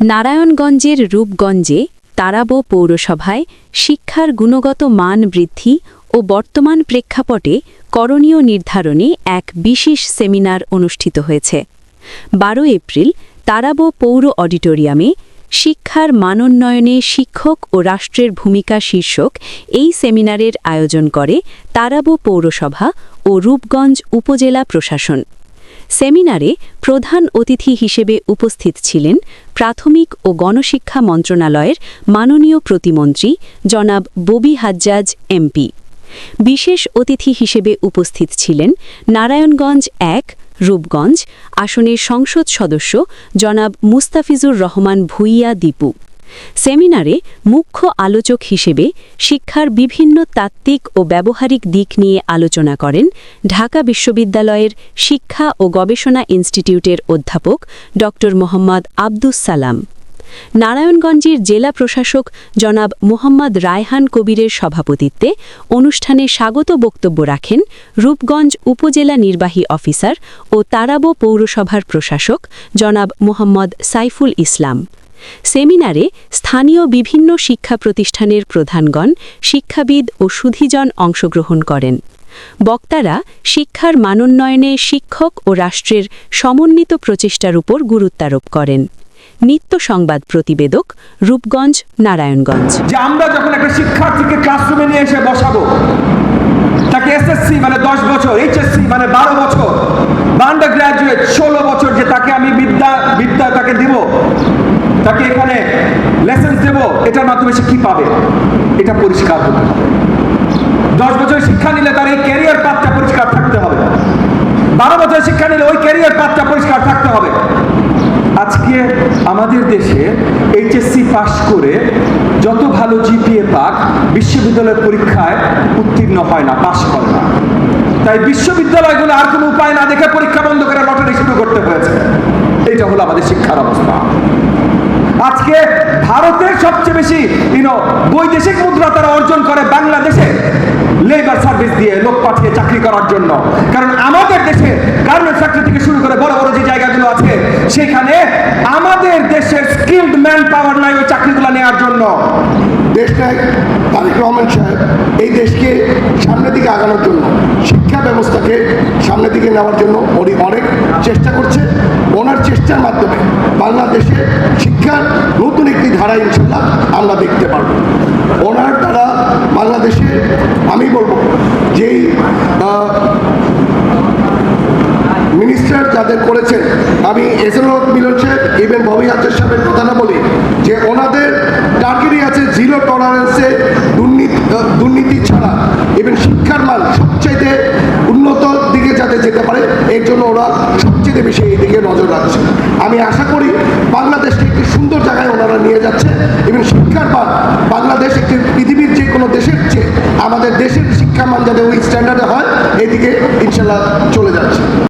নারায়ণগঞ্জের রূপগঞ্জে তারাবো পৌরসভায় শিক্ষার গুণগত মান বৃদ্ধি ও বর্তমান প্রেক্ষাপটে করণীয় নির্ধারণে এক বিশেষ সেমিনার অনুষ্ঠিত হয়েছে। 12 এপ্রিল তারাবো পৌর অডিটোরিয়ামে শিক্ষার মানোন্নয়নে শিক্ষক ও রাষ্ট্রের ভূমিকা শীর্ষক এই সেমিনারের আয়োজন করে তারাবো পৌরসভা ও রূপগঞ্জ উপজেলা প্রশাসন। সেমিনারে প্রধান অতিথি হিসেবে উপস্থিত ছিলেন প্রাথমিক ও গণশিক্ষা মন্ত্রণালয়ের মাননীয় প্রতিমন্ত্রী জনাব ববি হাজ্জাজ এমপি। বিশেষ অতিথি হিসেবে উপস্থিত ছিলেন নারায়ণগঞ্জ 1 রূপগঞ্জ আসনের সংসদ সদস্য জনাব মুস্তাফিজুর রহমান ভূঁইয়া দীপু। সেমিনারে মুখ্য আলোচক হিসেবে শিক্ষার বিভিন্ন তাত্ত্বিক ও ব্যবহারিক দিক নিয়ে আলোচনা করেন ঢাকা বিশ্ববিদ্যালয়ের শিক্ষা ও গবেষণা ইনস্টিটিউটের অধ্যাপক ড. মোহাম্মদ আব্দুস সালাম। নারায়ণগঞ্জের জেলা প্রশাসক জনাব মোহাম্মদ রায়হান কবিরের সভাপতিত্বে অনুষ্ঠানে স্বাগত বক্তব্য রাখেন রূপগঞ্জ উপজেলা নির্বাহী অফিসার ও তারাবো পৌরসভার প্রশাসক জনাব মোহাম্মদ সাইফুল ইসলাম। সেমিনারে স্থানীয় বিভিন্ন শিক্ষা প্রতিষ্ঠানের প্রধানগণ, শিক্ষাবিদ ও সুধীজন অংশগ্রহণ করেন। বক্তারা শিক্ষার মানোন্নয়নে শিক্ষক ও রাষ্ট্রের সমন্বিত প্রচেষ্টার উপর গুরুত্বারোপ করেন। নিত্য সংবাদ প্রতিবেদক, রূপগঞ্জ, নারায়ণগঞ্জ। যে আমরা যখন একটা শিক্ষার্থীকে ক্লাসরুমে নিয়ে এসে বসাবো, তাকে এসএসসি মানে 10 বছর, এইচএসসি মানে 12 বছর, আন্ডার গ্রাজুয়েট 16 বছর, যে তাকে আমি বিদ্যা তাকে দিব, তাকে এখানে লাইসেন্স দেব, এটার মাধ্যমে সে কি পাবে এটা পরিষ্কার হতে হবে। 10 বছর শিক্ষা নিলে তার এই ক্যারিয়ার পাথটা পরিষ্কার থাকতে হবে। 12 বছর শিক্ষা নিলে ওই ক্যারিয়ার পাথটা পরিষ্কার থাকতে হবে। আজকে আমাদের দেশে এইচএসসি পাস করে যত ভালো জিপিএ পাক, বিশ্ববিদ্যালয়ের পরীক্ষায় উত্তীর্ণ হয় না, পাস করে না। তাই বিশ্ববিদ্যালয়গুলো আর কোনো উপায় না দেখে পরীক্ষা বন্ধ করে লটারি শুরু করতে হয়েছে। এটা হলো আমাদের শিক্ষার অবস্থা। আজকে ভারতের সবচেয়ে বেশি বৈদেশিক মুদ্রা তারা অর্জন করে বাংলাদেশে লেবার সার্ভিস দিয়ে, লোক পাঠিয়ে চাকরি করার জন্য। কারণ আমাদের দেশে গার্মেন্টস ফ্যাক্টরি থেকে শুরু করে বড় বড় যে জায়গাগুলো আছে, সেখানে আমাদের দেশের স্কিলড ম্যান পাওয়ার নাই ওই চাকরিগুলো নেওয়ার জন্য। দেশটায় তারেক রহমান সাহেব এই দেশকে সামনের দিকে আগানোর জন্য, শিক্ষা ব্যবস্থাকে সামনের দিকে নেওয়ার জন্য উনি অনেক চেষ্টা করছে। ওনার চেষ্টার মাধ্যমে বাংলাদেশে শিক্ষার নতুন একটি ধারা ইনশাল্লাহ আমরা দেখতে পারব। ওনার দ্বারা বাংলাদেশে আমি বলবো যেই মিনিস্টার যাদের করেছেন, আমি এসএল মিলন সাহেব, ইভেন ববি হাজ্জাজ সাহেবের কথা না বলি, যে ওনাদের টার্গেটই আছে জিরো টলারেন্সে দুর্নীতি ছাড়া, ইভেন শিক্ষার মান সবচাইতে উন্নত দিকে যাতে যেতে পারে, এর জন্য ওরা সবচেয়ে বেশি এই দিকে নজর রাখছে। আমি আশা করি বাংলাদেশকে একটি সুন্দর জায়গায় ওনারা নিয়ে যাচ্ছে। ইভেন শিক্ষার মান বাংলাদেশ একটি পৃথিবীর যে কোনো দেশের চেয়ে আমাদের দেশের শিক্ষার মান যাতে ওই স্ট্যান্ডার্ডে হয়, এইদিকে ইনশাল্লাহ চলে যাচ্ছে।